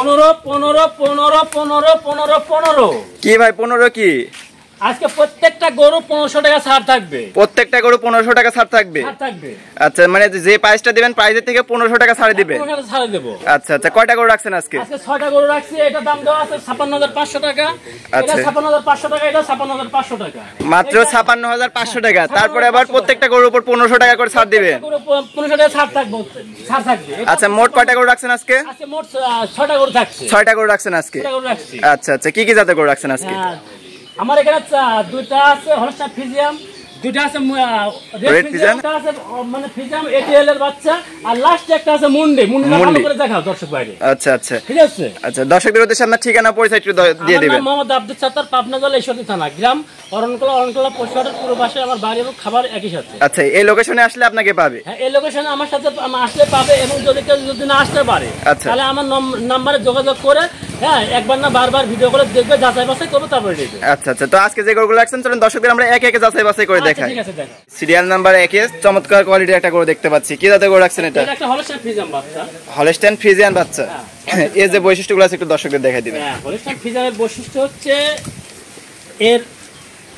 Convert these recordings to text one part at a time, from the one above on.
15 কি ভাই 15 কি? আজকে প্রত্যেকটা গরু 1500 টাকা ছাড় থাকবে। প্রত্যেকটা গরু 1500 টাকা ছাড় থাকবে। আচ্ছা মানে যে প্রাইসটা দিবেন প্রাইসের থেকে 1500 টাকা ছাড় দিবেন। 1500 টাকা ছাড় দেব। আচ্ছা আচ্ছা কয়টা গরু রাখছেন আজকে? আজকে 6টা গরু রাখছি। এটা দাম দেওয়া আছে 56500 টাকা। এটা 56500 টাকা, এটা 56500 টাকা। মাত্র 56500 টাকা। তারপরে আবার প্রত্যেকটা গরুর উপর 1500 টাকা করে ছাড় দিবেন। 1500 টাকা ছাড় থাকবে। আচ্ছা মোট কয়টা গরু রাখছেন আজকে? আজকে মোট 6টা গরু থাকছে। 6টা গরু রাখছেন আজকে। আচ্ছা আচ্ছা কি কি জাতের গরু রাখছেন আজকে? আমার এখানে দুইটা আছে হলস্টাইন ফ্রিজিয়ান, দুইটা আছে রেড ফ্রিজিয়ান, একটা আছে মানে ফ্রিজিয়ান এটিএল এর বাচ্চা, আর লাস্ট একটা আছে মুন্ডি। মুন্ডিটা ভালো করে দেখাও দর্শক ভাইরে। আচ্ছা আচ্ছা ঠিক আছে। আচ্ছা দর্শকদের উদ্দেশ্যে আপনার ঠিকানা পরিচয় একটু দিয়ে দিবেন। আমার নাম মোহাম্মদ আব্দুল সাত্তার, পাবনা জেলা ঈশ্বরদী থানা, গ্রাম অরণকলা পৌরসভার পূর্ব পাশে আমার বাড়ি এবং খাবার একই সাথে। আচ্ছা এই লোকেশনে আসলে আপনাকে পাবে? হ্যাঁ এই লোকেশনে আমার সাথে আসলে পাবে, এবং যদি কেউ যদি না আসতে পারে তাহলে আমার নাম্বারে যোগাযোগ করে হ্যাঁ একবার না বারবার ভিডিও করে দেখবে, যাচাই বাছাই করবে, তারপরে নেবে। আচ্ছা আচ্ছা তো আজকে যে গরুগুলো রাখছেন চলুন দর্শকদের আমরা একে একে যাচাই বাছাই করে দেখাই। ঠিক আছে দেখো। সিরিয়াল নাম্বার 21 চমৎকার কোয়ালিটির একটা গরু দেখতে পাচ্ছি। কি জাতের গরু রাখছেন এটা? এটা একটা হলস্টাইন ফ্রিজিয়ান বাচ্চা। হলস্টাইন ফ্রিজিয়ান বাচ্চা। এর যে বৈশিষ্ট্যগুলো আছে একটু দর্শকদের দেখাই দিবেন। হ্যাঁ হলস্টাইন ফ্রিজিয়ানের বৈশিষ্ট্য হচ্ছে এর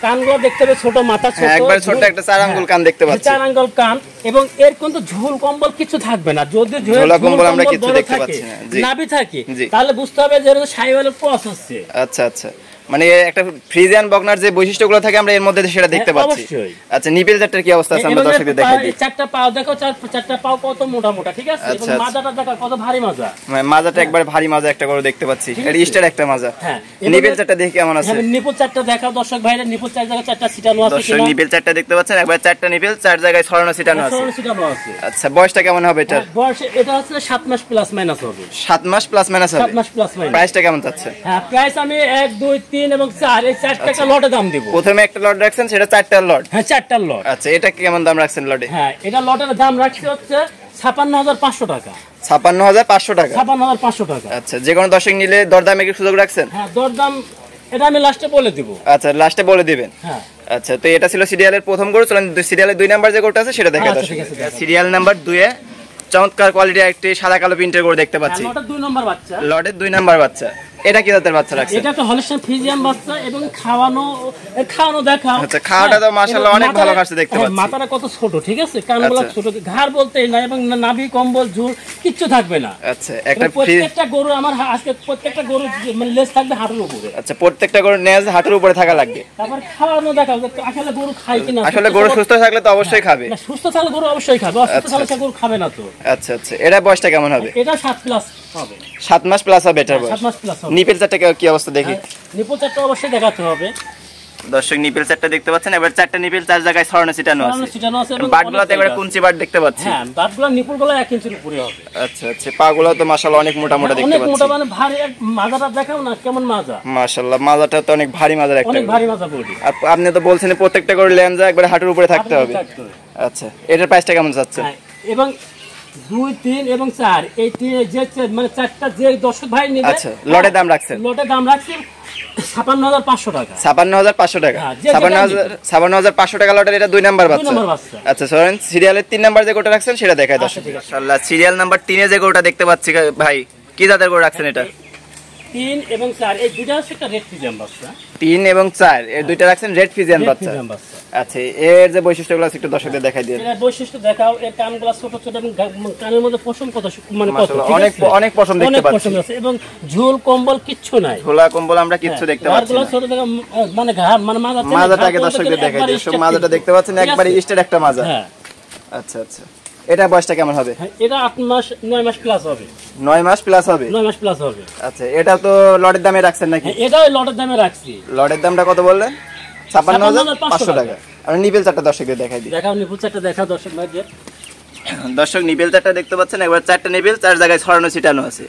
কানগুলো দেখতে হবে ছোট, মাথা ছোট, একবার ছোট একটা 4 আঙ্গুল কান দেখতে পাচ্ছি। 4 আঙ্গুল কান, এবং এর কিন্তু ঝুল কম্বল কিছু থাকবে না। যদি ঝুল কম্বল আমরা কিছু দেখতে পাচ্ছি না, নাভি থাকে, তাহলে বুঝতে হবে যে এটা শাইওয়ালের ক্রস হচ্ছে। আচ্ছা আচ্ছা মানে একটা ফ্রিজিয়ান বকনার যে বৈশিষ্ট্যগুলো থাকে আমরা এর মধ্যে সেটা দেখতে পাচ্ছি। আচ্ছা নিপেল চারটার কি অবস্থা আছে আমরা দর্শকদের দেখাই দিই। চারটা পাও দেখো, চারটা পাও কত মোটা মোটা, ঠিক আছে, এবং মাজাটা দেখো কত ভারী মাজা। মানে মাজাটা একবার ভারী মাজা একটা করে দেখতে পাচ্ছি। এর স্টার একটা মাজা। হ্যাঁ নিপেল চারটা দেখি কেমন আছে। হ্যাঁ নিপল চারটা দেখাও দর্শক ভাইরা। নিপল চার জায়গায় চারটা ছিটানো আছে কিনা? নিপেল চারটা দেখতে পাচ্ছেন, একবার চারটা নিপেল চার জায়গায় ছড়ানো ছিটানো আছে। আচ্ছা বয়সটা কেমন হবে এটা? বয়স এটা হচ্ছে 7 মাস প্লাস মাইনাস হবে। 7 মাস প্লাস মাইনাস হবে। 7 মাস প্লাস মাইনাস। প্রাইসটা কেমন যাচ্ছে? হ্যাঁ প্রাইস আমি 1 2 3 এবং 4 এই চারটা লটে দাম দেব। প্রথমে একটা লট রাখছেন সেটা 4টার লট। হ্যাঁ 4টার লট। আচ্ছা এটা কেমন দাম রাখছেন লটে? হ্যাঁ এটা লটের দাম রাখছি হচ্ছে 56500 টাকা। 56500 টাকা। 56500 টাকা। আচ্ছা যে কোনো দর্শক নিলে দরদামে কি সুযোগ রাখছেন? হ্যাঁ দরদাম এটা আমি লাস্টে বলে দেব। আচ্ছা লাস্টে বলে দিবেন। হ্যাঁ আচ্ছা তো এটা ছিল সিরিয়ালের প্রথম গরু। চলেন সিরিয়ালের 2 নাম্বার যে গরুটা আছে সেটা দেখা দর্শক। সিরিয়াল নাম্বার 2 এ চমৎকার কোয়ালিটির একটি সাদা কালো প্রিন্টের গরু দেখতে পাচ্ছি। লটের 2 নাম্বার বাচ্চা। লটের 2 নাম্বার বাচ্চা। এটা কি জাতের বাচ্চা রাখছেন? এটা একটা হলস্টাইন ফ্রিজিয়ান বাচ্চা, এবং খাওয়ানো দেখাও। আচ্ছা খাওয়াটা তো মাশাআল্লাহ অনেক ভালো খাচ্ছে দেখতে পাচ্ছি। মাথাটা কত ছোট, ঠিক আছে, কানগুলো ছোট, ঘাড় বলতে না, এবং নাভি কম্বল ঝুল কিচ্ছু থাকবে না। আচ্ছা একটা প্রত্যেকটা গরু আমার আজকে প্রত্যেকটা গরু মানে লেজ থাকবে হাঁটুর উপরে। আচ্ছা প্রত্যেকটা গরু লেজ হাঁটুর উপরে থাকা লাগবে। তারপর খাওয়ানো দেখাও যে আসলে গরু খায় কিনা। আসলে গরু সুস্থ থাকলে তো অবশ্যই খাবে। না সুস্থ থাকলে গরু অবশ্যই খাবে, অসুস্থ থাকলে গরু খাবে না তো। আচ্ছা আচ্ছা এটা বয়সটা কেমন হবে? এটা 7 প্লাস হবে। 7 মাস প্লাস হবে এটার বয়স। 7 মাস প্লাস হবে। নিপেল চারটা কি অবস্থা দেখি। নিপল চারটা অবশ্যই দেখাতে হবে। দর্শক নিপেল চারটা দেখতে পাচ্ছেন, এবার চারটা নিপেল চার জায়গায় ছড়ানো ছিটানো আছে। বাটগুলোতে একবারে কুঞ্চি বাট দেখতে পাচ্ছি। হ্যাঁ বাটগুলো নিপলগুলো 1 ইঞ্চির উপরে হবে। আচ্ছা আচ্ছা পাগুলো তো মাশাআল্লাহ অনেক মোটা মোটা দেখতে পাচ্ছি। অনেক মোটা, মানে ভারী। মাজাটা দেখাও না কেমন মাজা। মাশাআল্লাহ মাজাটা তো অনেক ভারী মাজার একটা। অনেক ভারী মাজা বডি। আপনি তো বলছেন প্রত্যেকটা করে লেনজা একবারে হাঁটুর উপরে থাকতে হবে। আচ্ছা এটার প্রাইসটা কেমন যাচ্ছে? এবং 2 3 এবং 4 এই যে মানে চারটা যে দর্শক ভাই নেবে। আচ্ছা লটের দাম রাখছেন? লটের দাম রাখছি 56500 টাকা। 56500 টাকা। 56500 টাকা লটের এটা 2 নাম্বার বাচ্চা। আচ্ছা সরেন সিরিয়ালের 3 নাম্বার যে গোটা রাখছেন সেটা দেখাই দর্শক। মাশাআল্লাহ সিরিয়াল নাম্বার 3 এ যে গোটা দেখতে পাচ্ছি ভাই কি জাতের গরু রাখছেন এটা? 3 এবং 4 এই দুইটা হচ্ছে একটা রেড ফ্রিজিয়ান বাচ্চা। 3 এবং 4 এর দুইটা রাখছেন রেড ফ্রিজিয়ান বাচ্চা। আচ্ছা এর যে বৈশিষ্ট্যগুলো আছে একটু দর্শকদের দেখাই দিন। এর বৈশিষ্ট্য দেখাও। এর কানগুলো ছোট ছোট, এবং কানের মধ্যে পশম কত, মানে কত অনেক অনেক পশম দেখতে পাচ্ছি। এবং ঝুল কম্বল কিচ্ছু নাই। ঝোলা কম্বল আমরা কিচ্ছু দেখতে পাচ্ছি না। ছোট থেকে মানে ঘাড় মানে মাজাটাকে দর্শকদের দেখাই দিন। সব মাজাটা দেখতে পাচ্ছেন একবারে স্টেট একটা মাজা। হ্যাঁ আচ্ছা আচ্ছা এটা বয়সটা কেমন হবে? এটা 8 মাস 9 মাস প্লাস হবে। 9 মাস প্লাস হবে। 9 মাস প্লাস হবে। আচ্ছা এটা তো লটের দামে রাখছেন নাকি? এটাও লটের দামে রাখছি। লটের দামটা কত বললেন? 56500 টাকা। আর নিপেল চারটা দর্শকদের দেখাই দিই। দেখাও নিপেল চারটা দেখাও দর্শক ভাইদের। দর্শক নিপেল চারটা দেখতে পাচ্ছেন, একবার চারটা নিপেল চার জায়গায় ছড়ানো ছিটানো আছে।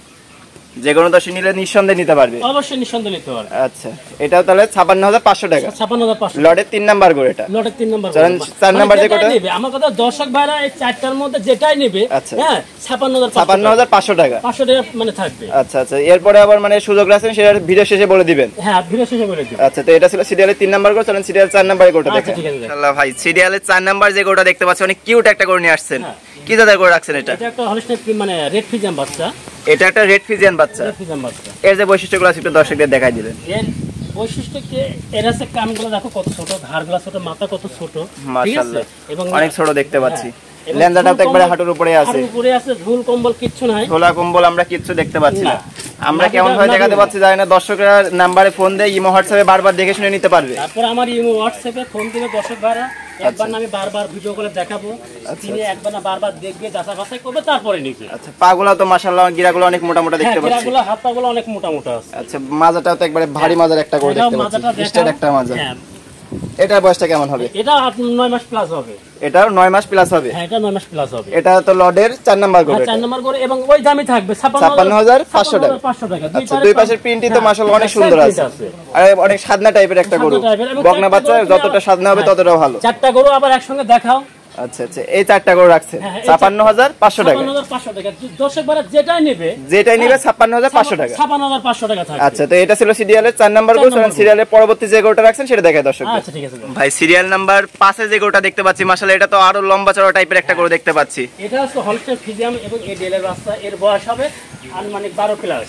যে কোনো দর্শক নিলে নিঃসন্দেহে নিতে পারবে। অবশ্যই নিঃসন্দেহে নিতে পারবে। আচ্ছা এটাও তাহলে 56500 টাকা। 56500 লটের 3 নাম্বার গরু এটা। লটের 3 নাম্বার। 4 নাম্বার যে কোটা নেবে আমার কথা দর্শক ভাইরা এই চারটার মধ্যে যেটাই নেবে। হ্যাঁ 56500 টাকা। 500 টাকা মানে থাকবে। আচ্ছা আচ্ছা এরপরে আবার মানে সুযোগ রাখছেন সেটা ভিডিও শেষে বলে দিবেন। হ্যাঁ ভিডিও শেষে বলে দিবেন। আচ্ছা তো এটা ছিল সিরিয়ালের 3 নাম্বার গরু। চলেন সিরিয়াল 4 নাম্বারে গরুটা দেখেন। আল্লাহ ভাই সিরিয়ালের 4 নাম্বার যে গরুটা দেখতে পাচ্ছেন অনেক কিউট একটা গরু নিয়ে আসছেন। কি জাতের গরু রাখছেন এটা? এটা একটা হলস্টাইন মানে রেড ফ্রিজিয়ান বাচ্চা। এটা একটা রেড ফ্রিজিয়ান বাচ্চা। রেড ফ্রিজিয়ান বাচ্চা। এর যে বৈশিষ্ট্যগুলো আছে একটু দর্শকদের দেখাই দিবেন। এর বৈশিষ্ট্য কি, এর আছে কানগুলো দেখো কত ছোট, ঘাড়গুলো ছোট, মাথা কত ছোট, ঠিক আছে, মাশাআল্লাহ এবং অনেক ছোট দেখতে পাচ্ছি। এবং লেন্দাটাও তো একবারে হাঁটুর উপরে আছে। হাঁটুর উপরে আছে, ঝুল কম্বল কিচ্ছু নাই। ঝোলা কম্বল আমরা কিচ্ছু দেখতে পাচ্ছি না। না। আমরা কেমন ভাবে দেখাতে পাচ্ছি জানি না, দর্শকরা নাম্বারে ফোন দেয়, ইমো হোয়াটসঅ্যাপে বারবার দেখে শুনে নিতে পারবে। তারপর আমার ইমো হোয়াটসঅ্যাপে ফোন দিবে দর্শক ভাইরা, একবার না আমি বারবার ভিডিও করে দেখাবো, তিনি একবার না বারবার দেখবে, যাচাই বাছাই করবে, তারপরে নিবে। আচ্ছা, পাগুলো তো মাশাআল্লাহ গিরাগুলো অনেক মোটা মোটা দেখতে পাচ্ছি। গিরাগুলো, হাত পাগুলো অনেক মোটা মোটা আছে। আচ্ছা, মাজাটাও তো একবারে ভারী মাজার একটা করে দেখতে পাচ্ছি, স্টেট একটা মাজা। এটার বয়সটা কেমন হবে? এটা 9 মাস প্লাস হবে। এটাও 9 মাস প্লাস হবে। হ্যাঁ, এটা 9 মাস প্লাস হবে। এটা তো লডের 4 নাম্বার করে। 4 নাম্বার করে, এবং ওই দামই থাকবে 56500 টাকা। 500 টাকা। আচ্ছা, দুই পাশের প্রিন্টই তো মাশাআল্লাহ অনেক সুন্দর আছে। আর অনেক সাদনা টাইপের একটা গরু। বকনা বাচ্চা যতটা সাদনা হবে ততটাও ভালো। 4টা গরু আবার একসঙ্গে দেখাও। আচ্ছা আচ্ছা, এই 4টা গরু রাখছেন 56500 টাকা। 56500 টাকা। দর্শক ভাইরা যেটাই নেবে 56500 টাকা। 56500 টাকা থাকবে। আচ্ছা, তো এটা ছিল সিরিয়ালের 4 নাম্বার গরু। সিরিয়ালের পরবর্তী যে গরুটা রাখছেন সেটা দেখায় দর্শক। আচ্ছা, ঠিক আছে ভাই, সিরিয়াল নাম্বার 5 এ যে গরুটা দেখতে পাচ্ছি মাশাআল্লাহ, এটা তো আরো লম্বা চড়া টাইপের একটা গরু দেখতে পাচ্ছি। এটা হচ্ছে হলস্টাইন ফ্রিজিয়ান এবং এডিএল এর বাচ্চা। এর বয়স হবে আনুমানিক 12 প্লাস।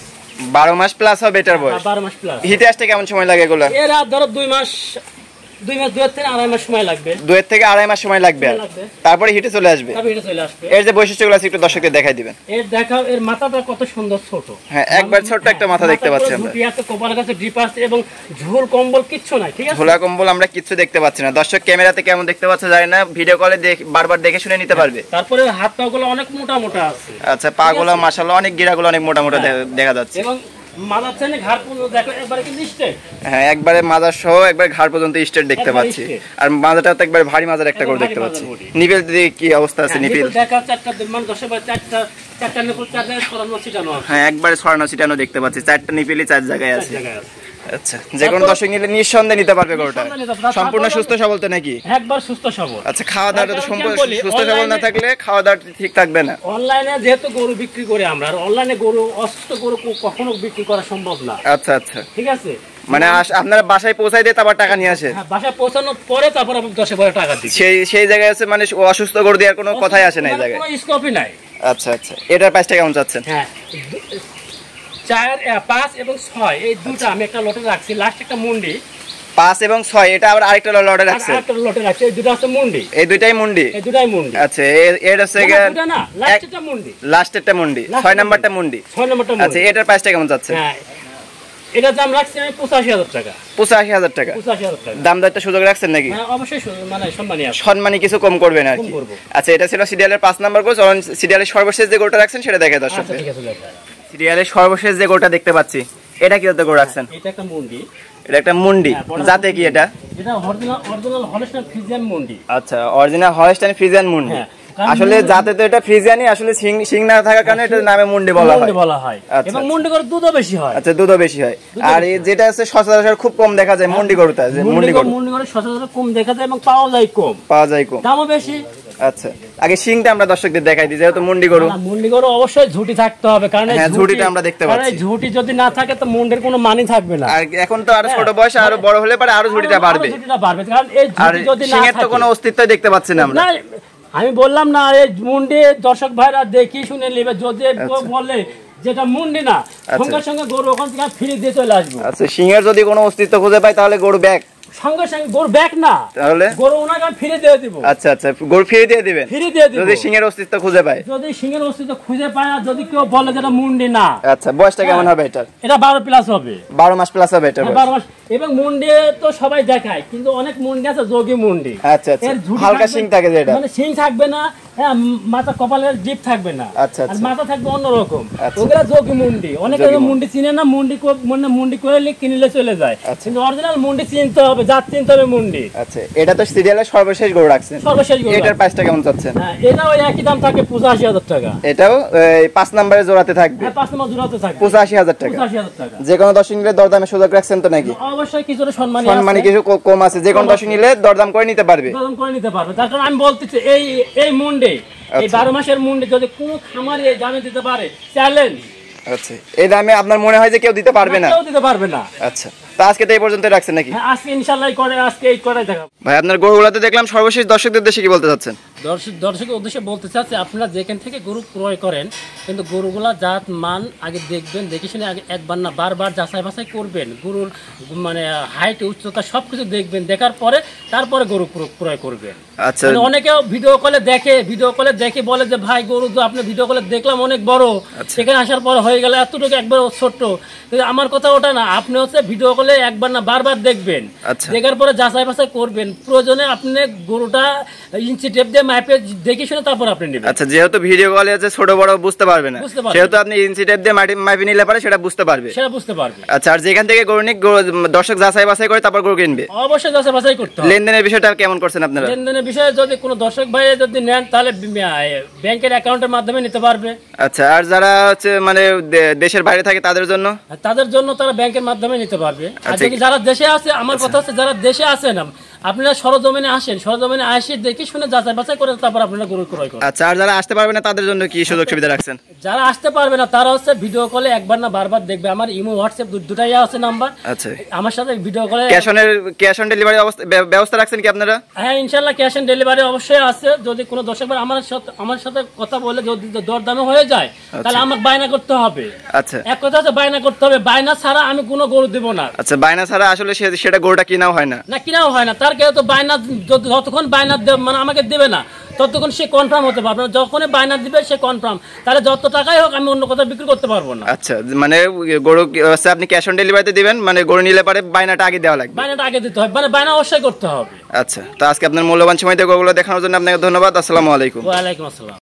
12 মাস প্লাস হবে এটার বয়স। 12 মাস প্লাস। হিটে আসতে কেমন সময় লাগে এগুলা? এর আর ধরো 2 মাস 2 থেকে 2.5 মাস সময় লাগবে। 2 থেকে 2.5 মাস সময় লাগবে, তারপরে হিটে চলে আসবে। তবে এটা চলে আসবে। এর যে বৈশিষ্ট্যগুলো আছে একটু দর্শকদের দেখাই দিবেন। এর দেখাও, এর মাথাটা কত সুন্দর ছোট। হ্যাঁ, একবার ছোট্ট একটা মাথা দেখতে পাচ্ছি আমরা। ঝুঁটি আছে, কোপার কাছে ড্রিপ আছে, এবং ঝোল কম্বল কিচ্ছু নাই, ঠিক আছে। ঝোলা কম্বল আমরা কিচ্ছু দেখতে পাচ্ছি না। দর্শক ক্যামেরাতে কেমন দেখতে পাচ্ছে জানি না, ভিডিও কলে বারবার দেখে শুনে নিতে পারবে। তারপরে হাত পাগুলো অনেক মোটা মোটা আছে। আচ্ছা, পাগুলো মাশাআল্লাহ অনেক গিরাগুলো অনেক মোটা মোটা দেখা যাচ্ছে। এবং মাথার চেনে ঘাড় পর্যন্ত দেখো একবারে কি স্ট্রেট। হ্যাঁ, একবারে মাজা সহ একবার ঘাড় পর্যন্ত স্ট্রেট দেখতে পাচ্ছি। আর মাজাটাও তো একবার ভারী মাজার একটা করে দেখতে পাচ্ছি। নিপেল দিকে কি অবস্থা আছে? নিপেল দেখা 4টা মানে 10 বাই 4টা নিপেল 4 জায়গায় ছড়ানো ছিটানো আছে। হ্যাঁ, একবারে ছড়ানো ছিটানো দেখতে পাচ্ছি। 4টা নিপেলই 4 জায়গায় আছে। আচ্ছা, যে কোনো দর্শক নিলে নিঃসন্দেহে নিতে পারবে গরুটা। সম্পূর্ণ সুস্থ সবল তো নাকি? একবার সুস্থ সবল। আচ্ছা, খাওয়া দাওয়া তো সম্পূর্ণ সুস্থ সবল না থাকলে খাওয়া দাওয়া ঠিক থাকবে না। অনলাইনে যেহেতু গরু বিক্রি করে আমরা, আর অনলাইনে গরু অসুস্থ গরু কখনো বিক্রি করা সম্ভব না। আচ্ছা আচ্ছা, ঠিক আছে। মানে আপনারা বাসায় পৌঁছাই দিয়ে তারপর টাকা নিয়ে আসে? হ্যাঁ, বাসায় পৌঁছানোর পরে তারপর 10 টাকা দিই। সেই জায়গায় আছে, মানে অসুস্থ গরু দেওয়ার কোনো কথাই আসে না এই জায়গায়। কোনো স্কোপই নাই। আচ্ছা আচ্ছা, এটার প্রাইসটা কেমন চাচ্ছেন? হ্যাঁ, 4, 5 এবং 6 এই দুটো আমি একটা লটে রাখছি। লাস্ট একটা মুন্ডি 5 এবং 6, এটা আবার আরেকটা লটে রাখছে। আরেকটা লটে রাখছি। এই দুটো আছে মুন্ডি। এই দুইটাই মুন্ডি? এই দুটাই মুন্ডি। আচ্ছা, এর হচ্ছে দুটো না, লাস্ট একটা মুন্ডি। লাস্টেরটা মুন্ডি, 6 নাম্বারটা মুন্ডি। 6 নাম্বারটা মুন্ডি। আচ্ছা, এটার প্রাইসটা কেমন চাচ্ছেন? হ্যাঁ, এটা দাম রাখছি আমি 85,000 টাকা। 85,000 টাকা? 85,000 টাকা। দাম দরটা সুযোগ রাখছেন নাকি? হ্যাঁ, অবশ্যই মানে সম্মানী আছে। সম্মানী কিছু কম করবেন আর কি। আচ্ছা, এটা ছিল সিরিয়ালের 5 নাম্বার গরু। চলুন সিরিয়ালের সর্বশেষ যে গরুটা রাখছেন সেটা দেখে দর্শক। আচ্ছা, ঠিক আছে। সিরিয়ালের সর্বশেষ যে গরুটা দেখতে পাচ্ছি, এটা কি জাতের গরু রাখছেন? এটা একটা মুন্ডি। এটা একটা মুন্ডি। জাতে কি এটা? এটা অরিজিনাল হলস্টাইন ফ্রিজিয়ান মুন্ডি। আচ্ছা, অরিজিনাল হলস্টাইন ফ্রিজিয়ান মুন্ডি। আসলে জাতে তো এটা ফ্রিজিয়ানই, আসলে সিং না থাকার কারণে এটা নামে মুন্ডি বলা হয়। এবং মুন্ডি গরুর দুধও বেশি হয়। আচ্ছা, দুধও বেশি হয়। আর এই যেটা আছে সচরাচর খুব কম দেখা যায় মুন্ডি গরুটা, যে মুন্ডি গরু সচরাচর কম দেখা যায় এবং পাওয়া যায় কম, দামও বেশি। আচ্ছা, আগে সিংটা আমরা দর্শকদের দেখাই দিই, যেহেতু মুন্ডি গরু। মুন্ডি গরু অবশ্যই ঝুঁটি থাকতে হবে, কারণ হ্যাঁ, ঝুঁটিটা আমরা দেখতে পাচ্ছি। ঝুঁটি যদি না থাকে তো মুন্ডের কোনো মানি থাকবে না। আর এখন তো আরো ছোট বয়স, আরো বড় হলে পরে আরো ঝুঁটিটা বাড়বে। কারণ এই ঝুঁটি যদি না সিংয়ের তো কোনো অস্তিত্বই দেখতে পাচ্ছি না আমরা। আমি বললাম না, এই মুন্ডি দর্শক ভাইরা দেখি শুনে নেবে। যদি বলে যেটা মুন্ডি না, সঙ্গে সঙ্গে গরু ওখান থেকে ফিরে দিয়ে চলে আসবো। আচ্ছা, সিংয়ের যদি কোনো অস্তিত্ব খুঁজে পাই তাহলে গরু ব্যাক, সঙ্গে সঙ্গে গরু ব্যাক না, তাহলে গরু ওনাকে আমি ফিরে দিয়ে দিব। আচ্ছা আচ্ছা, গরু ফিরে দিয়ে দিবেন যদি সিংয়ের অস্তিত্ব খুঁজে পায়। যদি সিংহের অস্তিত্ব খুঁজে পায়, আর যদি কেউ বলে যেটা মুন্ডি না। আচ্ছা, বয়সটা কেমন হবে এটার? এটা 12 প্লাস হবে। 12 মাস প্লাস হবে এটা? 12 মাস। এবং মুন্ডি তো সবাই দেখায়, কিন্তু অনেক মুন্ডি আছে যোগী মুন্ডি। আচ্ছা আচ্ছা, হালকা সিং থাকে যেটা, মানে সিং থাকবে না, হ্যাঁ, মাথা কপালের জিপ থাকবে না। আচ্ছা আর আচ্ছা, মাথা থাকবে অন্যরকম। ওগুলা যোগী মুন্ডি। অনেকে মুন্ডি চিনে না, মুন্ডি করে কিনলে চলে যায়, কিন্তু অরিজিনাল মুন্ডি চিনতে হবে, জাত চিনতে হবে মুন্ডি। আচ্ছা, এটা তো সিরিয়ালের সর্বশেষ গরু রাখছেন। সর্বশেষ গরু। এটার প্রাইসটা কেমন চাচ্ছেন? হ্যাঁ, এটাও একই দাম থাকে 85,000 টাকা। এটাও 5 নম্বরে জোড়াতে থাকবে? হ্যাঁ, 5 নম্বর জোড়াতে থাকবে 85,000 টাকা। 85,000 টাকা। যে কোনো দর্শক নিলে দরদামে সুযোগ রাখছেন তো নাকি? অবশ্যই কিছুটা সম্মানী কিছু কম আছে, যে কোনো দর্শক নিলে দরদাম করে নিতে পারবে। দরদাম করে নিতে পারবে। তার কারণ আমি বলতেছি, এই মুন্ডি, এই 12 মাসের মুন্ডি যদি কোনো খামারি এই দামে দিতে পারে, চ্যালেঞ্জ। আচ্ছা, এই দামে আপনার মনে হয় যে কেউ দিতে পারবে না? কেউ দিতে পারবে না। আচ্ছা, তো আজকে তো এই পর্যন্ত রাখছেন নাকি? হ্যাঁ, আজকে ইনশাআল্লাহ করে আজকে এই করে দেখাবো। ভাই আপনার গরুগুলোতে দেখলাম, সর্বশেষ দর্শকদের উদ্দেশ্যে কি বলতে চাচ্ছেন? দর্শকের উদ্দেশ্যে বলতে চাচ্ছি, আপনারা যেখান থেকে গরু ক্রয় করেন কিন্তু গরুগুলা জাত মান আগে দেখবেন, দেখে শুনে আগে একবার না বারবার যাচাই বাছাই করবেন। গরুর মানে হাইট উচ্চতা সবকিছু দেখবেন, দেখার পরে তারপরে গরু ক্রয় করবেন। আচ্ছা, অনেকে ভিডিও কলে দেখে বলে যে ভাই গরু তো আপনি ভিডিও কলে দেখলাম অনেক বড়, সেখানে আসার পরে হয়ে গেল এতটুকু একবার ছোট্ট। কিন্তু আমার কথা ওটা না, আপনি হচ্ছে ভিডিও কলে একবার না বারবার দেখবেন, দেখার পরে যাচাই বাছাই করবেন। প্রয়োজনে আপনি গরুটা ইঞ্চি টেপ দিয়ে মাপে দেখে শুনে তারপর আপনি নেবেন। আচ্ছা, যেহেতু ভিডিও কলে আছে ছোট বড় বুঝতে পারবে না, সেহেতু আপনি ইঞ্চি টেপ দিয়ে মাপে নিলে পারে সেটা বুঝতে পারবে। আচ্ছা, আর যেখান থেকে গরু নিক দর্শক যাচাই বাছাই করে তারপর গরু কিনবে? অবশ্যই যাচাই বাছাই করতে হবে। লেনদেনের বিষয়টা কেমন করছেন আপনারা? লেনদেনের বিষয়ে যদি কোনো দর্শক ভাই যদি নেন তাহলে ব্যাংকের অ্যাকাউন্টের মাধ্যমে নিতে পারবে। আচ্ছা, আর যারা হচ্ছে মানে দেশের বাইরে থাকে তাদের জন্য তারা ব্যাংকের মাধ্যমে নিতে পারবে। আর যদি যারা দেশে আছে, আমার কথা হচ্ছে যারা দেশে আছে না, আপনারা সরজমিনে আসেন, সরজমিনে আসে দেখে শুনে যাচাই বাছাই করে তারপর আপনারা গরু ক্রয় করেন। আচ্ছা, আর যারা আসতে পারবে না তাদের জন্য কি সুযোগ সুবিধা রাখছেন? যারা আসতে পারবে না তারা হচ্ছে ভিডিও কলে একবার না বারবার দেখবে। আমার ইমো হোয়াটসঅ্যাপ দুটাই আছে নাম্বার। আচ্ছা, আমার সাথে ভিডিও কলে ক্যাশ অন ডেলিভারি ব্যবস্থা রাখছেন কি আপনারা? হ্যাঁ, ইনশাআল্লাহ ক্যাশ অন ডেলিভারি অবশ্যই আছে। যদি কোনো দর্শক ভাই আমার সাথে কথা বলে যদি দরদামে হয়ে যায় তাহলে আমাকে বায়না করতে হবে। আচ্ছা, এক কথা হচ্ছে বায়না করতে হবে, বায়না ছাড়া আমি কোনো গরু দেব না। আচ্ছা, বায়না ছাড়া আসলে সেটা গরুটা কিনাও হয় না? না, কিনাও হয় না। তার কেউ তো বায়না যতক্ষণ বায়না মানে আমাকে দেবে না ততক্ষণ সে কনফার্ম হতে পারবে না। যখনই বায়না দিবে সে কনফার্ম, তাহলে যত টাকাই হোক আমি অন্য কথা বিক্রি করতে পারবো না। আচ্ছা, মানে গরু আপনি ক্যাশ অন ডেলিভারিতে দিবেন, মানে গরু নিলে পরে বায়নাটা আগে দেওয়া লাগবে? বায়নাটা আগে দিতে হবে, মানে বায়না অবশ্যই করতে হবে। আচ্ছা, তো আজকে আপনার মূল্যবান সময় দিয়ে গরুগুলো দেখানোর জন্য আপনাকে ধন্যবাদ। আসসালামু আলাইকুম। ওয়া আলাইকুম আসসালাম।